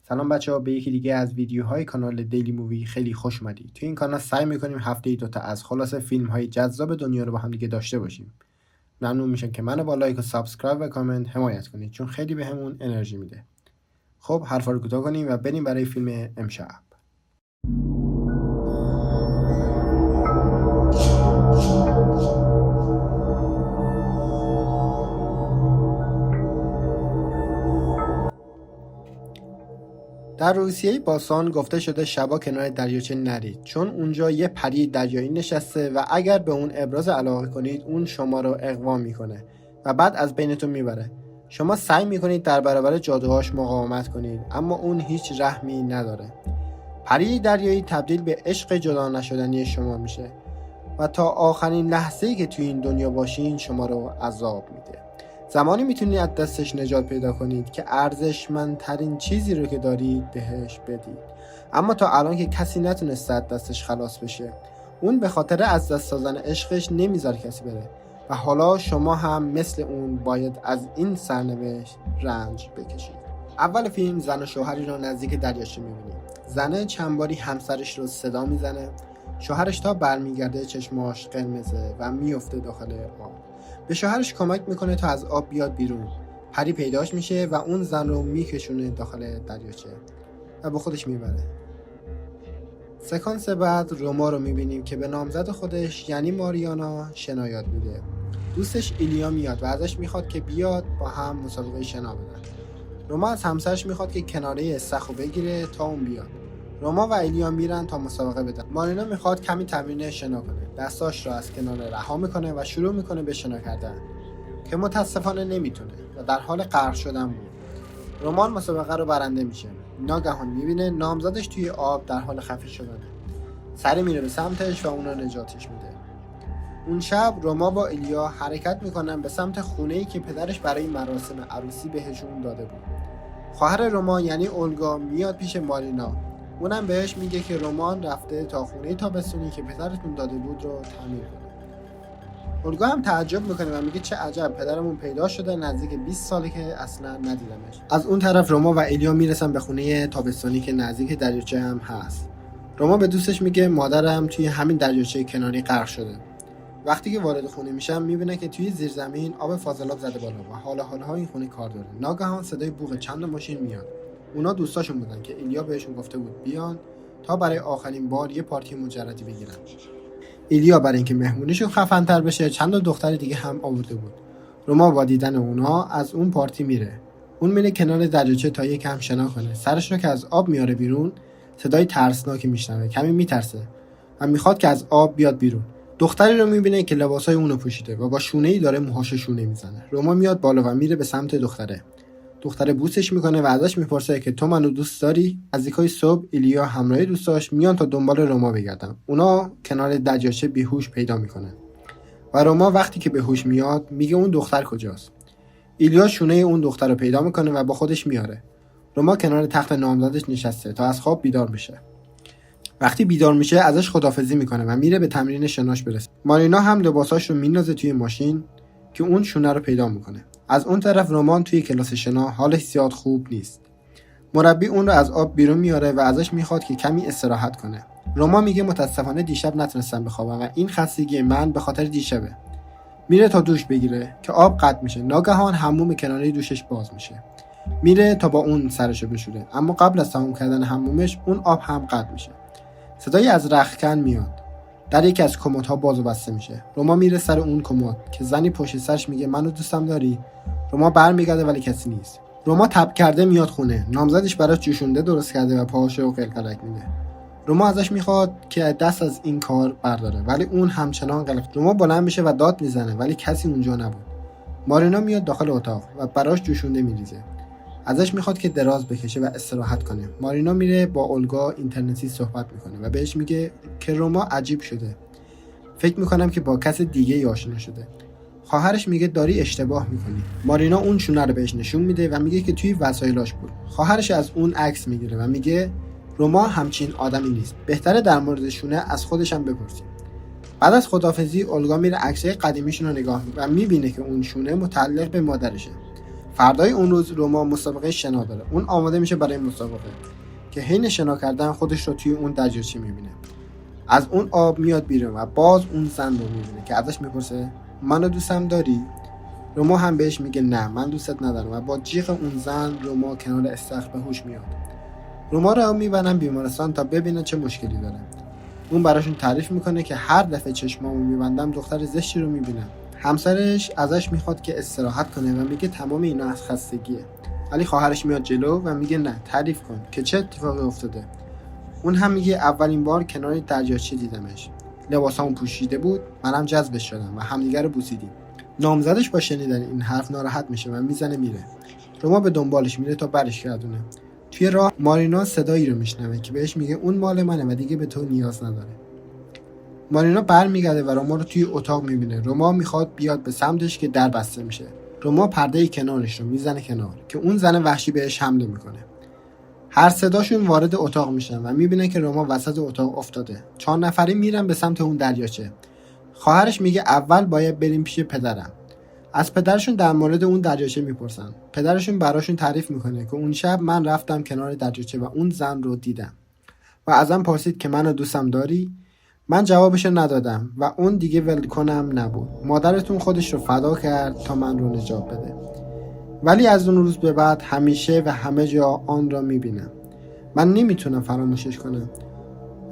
سلام بچه‌ها، به یکی دیگه از ویدیوهای کانال دیلی مووی خیلی خوش اومدید. تو این کانال سعی می‌کنیم هفته‌ای 2 تا از خلاصه فیلم‌های جذاب دنیا رو با هم دیگه داشته باشیم. ممنون میشم که منو با لایک و سابسکرایب و کامنت حمایت کنید چون خیلی بهمون انرژی میده. خب حرفا رو کوتاه کنیم و بریم برای فیلم امشب. در روسیه باستان گفته شده شبا کنار دریاچه نرید چون اونجا یه پری دریایی نشسته و اگر به اون ابراز علاقه کنید اون شما رو اغوا میکنه و بعد از بینتون میبره. شما سعی میکنید در برابر جادوهاش مقاومت کنید اما اون هیچ رحمی نداره. پری دریایی تبدیل به عشق جدا نشدنی شما میشه و تا آخرین لحظه‌ای که توی این دنیا باشین شما رو عذاب میده. زمانی میتونید از دستش نجات پیدا کنید که ارزشمندترین چیزی رو که دارید بهش بدید، اما تا الان که کسی نتونسته از دستش خلاص بشه. اون به خاطر از دست دادن عشقش نمیذاره کسی بره و حالا شما هم مثل اون باید از این سرنوشت رنج بکشید. اول فیلم زن و شوهری رو نزدیک دریاچه میبینیم. زنه چند باری همسرش رو صدا میزنه. شوهرش تا برمیگرده چشماش قرمزه و میفته داخل آب. به شوهرش کمک میکنه تا از آب بیاد بیرون. پری پیداش میشه و اون زن رو میکشونه داخل دریاچه و با خودش میبره. سکانس بعد روما رو میبینیم که به نامزد خودش یعنی ماریانا شنا یاد میده. دوستش ایلیا میاد و ازش میخواد که بیاد با هم مسابقه شنا بدن. روما از همسرش میخواد که کناره استخو بگیره تا اون بیاد. روما و ایلیا میرن تا مسابقه بدن. مارینا میخواد کمی تمرین شنا کنه. دستاش رو از کنار رها میکنه و شروع میکنه به شنا کردن که متاسفانه نمیتونه و در حال غرق شدن بود. روما مسابقه رو برنده میشه. ناگهان میبینه نامزدش توی آب در حال خفه شدنه. سری میره به سمتش و اونو نجاتش میده. اون شب روما با ایلیا حرکت میکنن به سمت خونه‌ای که پدرش برای مراسم عروسی بهشون داده بود. خواهر روما یعنی اولگا میاد پیش مارینا. اونم بهش میگه که رومان رفته تا خونه تابستونی که پدرتون داده بود رو تعمیر کنه. اولگا هم تعجب میکنه و میگه چه عجب، پدرمون پیدا شده، نزدیک 20 ساله که اصلا ندیدمش. از اون طرف روما و ایلیا میرسن به خونه تابستونی که نزدیک دریاچه هم هست. روما به دوستش میگه مادرم توی همین دریاچه کناری غرق شده. وقتی که وارد خونه میشم میبینه که توی زیرزمین آب فاضلاب زده بالا و حالا این خونه کار داره. ناگهان صدای بوق چند ماشین میاد. اونا دوستاشون بودن که ایلیا بهشون گفته بود بیان تا برای آخرین بار یه پارتی مجردی بگیرن. ایلیا برای اینکه مهمونیشون خفن‌تر بشه چند تا دختر دیگه هم آورده بود. روما با دیدن اونا از اون پارتی میره. اون میره کنار دریاچه تا یکم شنا کنه. سرش رو که از آب میاره بیرون صدای ترسناکی میشنوه. کمی میترسه و میخواد که از آب بیاد بیرون. دختری رو میبینه که لباسای اونو پوشیده و با شونه‌ای داره موهاشو شونه میزنه. روما میاد بالا و میره به سمت دختره. دختره بوسش میکنه و ازش میپرسه که تو منو دوست داری؟ نزدیکای صبح ایلیا همراه دوستاش میان تا دنبال روما بگردن. اونا کنار دریاچه بیهوش پیدا میکنه و روما وقتی که به هوش میاد میگه اون دختر کجاست. ایلیا شونه اون دختر رو پیدا میکنه و با خودش میاره. روما کنار تخت نامزدش نشسته تا از خواب بیدار بشه. وقتی بیدار میشه ازش خداحافظی میکنه و میره به تمرین شناش برسه. مارینا هم لباساش رو میندازه توی ماشین که اون شونه رو پیدا میکنه. از اون طرف رومان توی کلاس شنا حالش زیاد خوب نیست. مربی اون رو از آب بیرون میاره و ازش میخواد که کمی استراحت کنه. رومان میگه متاسفانه دیشب نتونستم بخوابم و این خستگی من به خاطر دیشبه. میره تا دوش بگیره که آب قطع میشه. ناگهان حموم کناری دوشش باز میشه. میره تا با اون سرشو بشوره، اما قبل از تموم کردن حمومش اون آب هم قطع میشه. صدایی از رختکن میاد. در یکی از کمدها باز و بسته میشه. روما میره سر اون کمد که زنی پشت سرش میگه منو دوستم داری؟ روما برمیگرده ولی کسی نیست. روما تب کرده میاد خونه. نامزدش براش جوشونده درست کرده و پاهاشو قلقلک میده. روما ازش میخواد که دست از این کار برداره ولی اون همچنان قلق. روما بلند میشه و داد میزنه ولی کسی اونجا نبود. مارینا میاد داخل اتاق و براش جوشونده میریزه. ازش میخواد که دراز بکشه و استراحت کنه. مارینا میره با اولگا اینترنتی صحبت میکنه و بهش میگه که روما عجیب شده. فکر میکنم که با کس دیگه آشنا شده. خواهرش میگه داری اشتباه میکنی. مارینا اون شونه رو بهش نشون میده و میگه که توی وسایلاش بود. خواهرش از اون عکس میگیره و میگه روما همچین آدمی نیست. بهتره در مورد شونه از خودش هم بپرسیم. بعد از خداحافظی اولگا میره عکسای قدیمیشون رو نگاه میکنه و میبینه که اون شونه متعلق به مادرشه. فردای اون روز روما مسابقه شنا داره. اون آماده میشه برای مسابقه که حین شنا کردن خودش رو توی اون دریاچه میبینه. از اون آب میاد بیرون و باز اون زن رو میبینه که ازش میپرسه منو دوستم داری؟ روما هم بهش میگه نه من دوستت ندارم و با جیغ اون زن روما کنار استخر به هوش میاد. روما رو میبرن بیمارستان تا ببینه چه مشکلی داره. اون براشون تعریف میکنه که هر دفعه چشمامو میبندم دختر زشتی رو میبینم. همسرش ازش میخواد که استراحت کنه و میگه تمام اینا از خستگیه. ولی خواهرش میاد جلو و میگه نه تعریف کن که چه اتفاقی افتاده. اون هم میگه اولین بار کنار دریاچه دیدمش. لباسامو پوشیده بود، منم جذبش شدم و همدیگه رو بوسیدیم. نامزدش با شنیدن این حرف ناراحت میشه و میزنه میره. روما به دنبالش میره تا برش گردونه. توی راه مارینا صدایی رو میشنوه که بهش میگه اون مال منه و دیگه به تو نیاز نداره. مارینا برمیگرده و روما رو توی اتاق میبینه. روما میخواد بیاد به سمتش که در بسته میشه. روما پرده کنارش رو میزنه کنار که اون زن وحشی بهش حمله میکنه. هر صداشون وارد اتاق میشن و میبینن که روما وسط اتاق افتاده. 4 نفری میرن به سمت اون دریاچه. خواهرش میگه اول باید بریم پیش پدرم. از پدرشون در مورد اون دریاچه میپرسن. پدرشون براشون تعریف میکنه که اون شب من رفتم کنار دریاچه و اون زن رو دیدم و ازم پرسید که منو دوستم داری؟ من جوابشو ندادم و اون دیگه ولکنم نبود. مادرتون خودش رو فدا کرد تا من رو نجات بده. ولی از اون روز به بعد همیشه و همه جا آن را میبینم. من نمیتونم فراموشش کنم.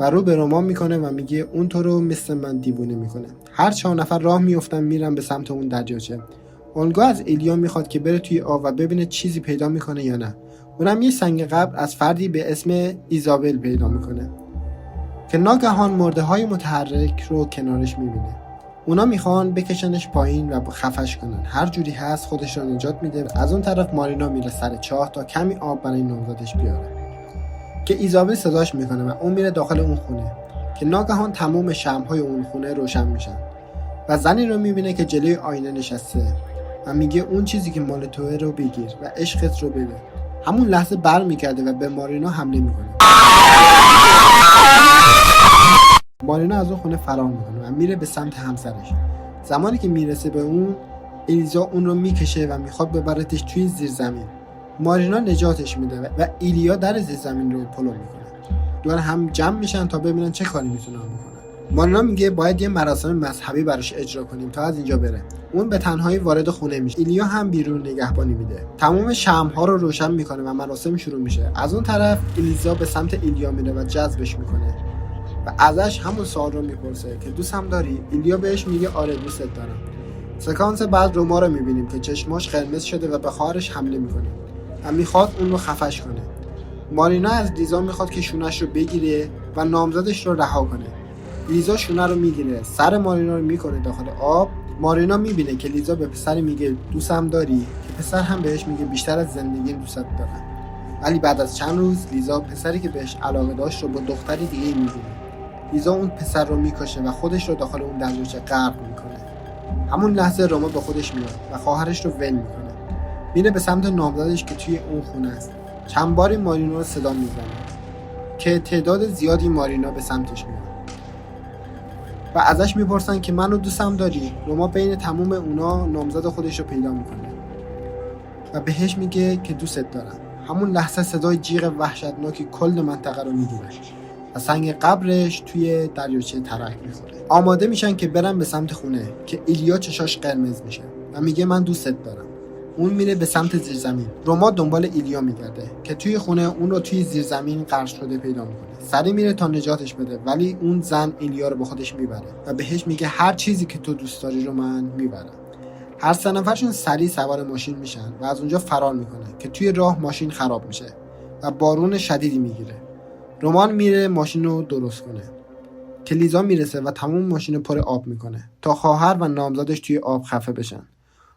و رو به روما میکنه و میگه اون تو رو مثل من دیوونه میکنه. هر 4 نفر راه میافتن میرن به سمت اون دریاچه. اونگاه از ایلیا میخواد که بره توی آب و ببینه چیزی پیدا میکنه یا نه. اونم یه سنگ قبر از فردی به اسم ایزابل پیدا میکنه که ناگهان مرده های متحرک رو کنارش میبینه. اونا میخوان بکشنش پایین و خفش کنن. هر جوری هست خودش رو نجات میده. از اون طرف مارینا میره سر چاه تا کمی آب برای نامزدش بیاره که ایزابل صداش میکنه و اون میره داخل اون خونه که ناگهان تمام شمع‌های اون خونه روشن میشن و زنی رو میبینه که جلوی آینه نشسته و میگه اون چیزی که مال توه رو بگیر و عشقت رو بده. همون لحظه برمیگرده و به مارینا حمله میکنه. مارینا از اون خونه فرار میکنه و میره به سمت همسرش. زمانی که میرسه به اون، الیزا اون رو میکشه و میخواد ببرتش توی زیرزمین. مارینا نجاتش میده و ایلیا در زیرزمین رو پلو میکنه. دور هم جمع میشن تا ببینن چه کاری میتونن بکنن. مارینا میگه باید یه مراسم مذهبی براش اجرا کنیم تا از اینجا بره. اون به تنهایی وارد خونه میشه. ایلیا هم بیرون نگهبانی میده. تمام شمع‌ها رو روشن میکنه و مراسم شروع میشه. از اون طرف الیزا به سمت ایلیا میره و جذبش میکنه و ازش همون سوال رو میپرسه که دوستم داری؟ ایلیا بهش میگه آره دوستت دارم. سکانس بعد روما رو میبینیم که چشماش قرمز شده و به خواهرش حمله میکنه و میخواد اون رو خفش کنه. مارینا از لیزا میخواد که شونش رو بگیره و نامزدش رو رها کنه. لیزا شونه رو میگیره، سر مارینا رو میکنه داخل آب. مارینا میبینه که لیزا به پسر میگه دوستم داری؟ که پسر هم بهش میگه بیشتر از زندگی دوستت دارم. ولی بعد از چند روز لیزا پسری که بهش علاقه داشت رو با دختری دیگه میبینه. لیزا اون پسر رو میکشه و خودش رو داخل اون دریاچه غرق میکنه. همون لحظه روما به خودش میاد و خواهرش رو ول میکنه. میره به سمت نامزدش که توی اون خونه است. چند باری مارینا رو صدا میزنه که تعداد زیادی مارینا به سمتش میاد و ازش میپرسن که منو دوستم داری؟ روما بین تمام اونا نامزد خودش رو پیدا میکنه و بهش میگه که دوستت دارم. همون لحظه صدای جیغ وحشتناکی کل منطقه رو میگیره و سنگ قبرش توی دریاچه ترک میخوره. آماده میشن که برن به سمت خونه که ایلیا چشاش قرمز میشه و میگه من دوستت دارم. اون میره به سمت زیرزمین. روما دنبال ایلیا میگرده که توی خونه اون رو توی زیرزمین غرق شده پیدا میکنه. سری میره تا نجاتش بده ولی اون زن ایلیا رو با خودش میبره و بهش میگه هر چیزی که تو دوست داری رو من میبرم. هر 3 نفرشون سریع سوار ماشین میشن و از اونجا فرار میکنه که توی راه ماشین خراب میشه و بارون شدیدی میگیره. رومان میره ماشین رو درست کنه که لیزا میرسه و تمام ماشین رو پر آب میکنه تا خواهر و نامزدش توی آب خفه بشن.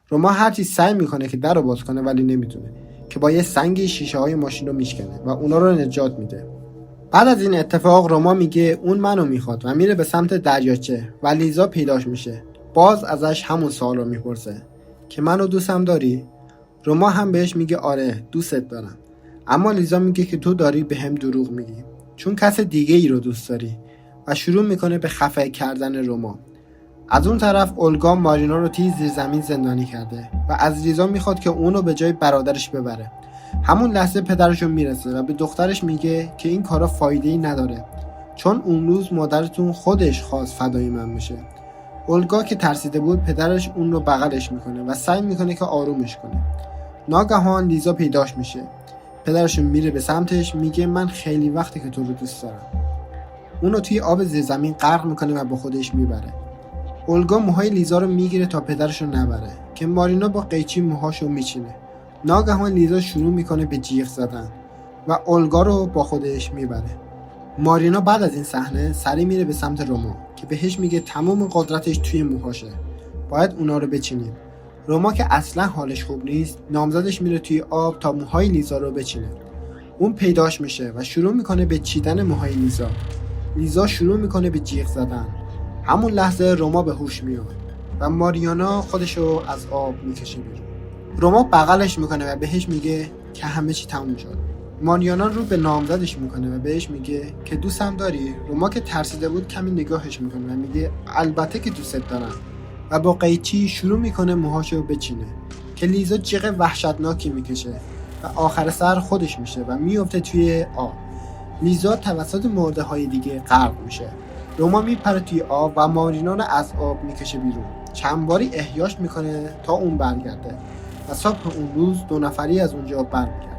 روما هرچی سعی میکنه که در رو باز کنه ولی نمیتونه که با یه سنگ شیشه های ماشین رو میشکنه و اونا رو نجات میده. بعد از این اتفاق روما میگه اون منو میخواد و میره به سمت دریاچه و لیزا پیداش میشه. باز ازش همون سوال رو میپرسه که منو دوستم داری؟ روما هم بهش میگه آره دوستت دارم. اما لیزا میگه که تو داری به هم دروغ میگی چون کس دیگه ای رو دوست داری و شروع میکنه به خفه کردن روما. از اون طرف اولگا مارینا رو توی زیرزمین زندانی کرده و از لیزا میخواد که اونو به جای برادرش ببره. همون لحظه پدرشون میرسه و به دخترش میگه که این کارا فایده‌ای نداره، چون اون روز مادرتون خودش خواست فدای من بشه. اولگا که ترسیده بود پدرش اون رو بغلش میکنه و سعی میکنه که آرومش کنه. ناگهان لیزا پیداش میشه. پدرشون میره به سمتش، میگه من خیلی وقته که تو رو دوست دارم. اونو توی آب زیرزمین غرق میکنه و با خودش میبره. اولگا موهای لیزا رو میگیره تا پدرش رو نبره که مارینا با قیچی موهاشو میچینه. ناگهان لیزا شروع میکنه به جیغ زدن و اولگا رو با خودش میبره. مارینا بعد از این صحنه سری میره به سمت روما که بهش میگه تمام قدرتش توی موهاشه، باید اونا رو بچینیم. روما که اصلا حالش خوب نیست، نامزدش میره توی آب تا موهای لیزا رو بچینه. اون پیداش میشه و شروع میکنه به چیدن موهای لیزا. لیزا شروع میکنه به جیغ زدن. همون لحظه روما به هوش میاد و ماریانا خودشو از آب میکشه بیرون. روما بغلش میکنه و بهش میگه که همه چی تموم شد. ماریانا رو به نامزدش میکنه و بهش میگه که دوستم داری؟ روما که ترسیده بود کمی نگاهش میکنه و میگه البته که دوستت دارم و با قیچی شروع میکنه موهاشو بچینه که لیزا جیغ وحشتناکی میکشه و آخر سر خودش میشه و میفته توی آب. لیزا توسط مرده های دیگه غرق میشه. روما میپره توی آب و مارینا رو از آب میکشه بیرون. چند باری احیاش میکنه تا اون برگرده و صبح اون روز 2 نفری از اونجا برمیگرده.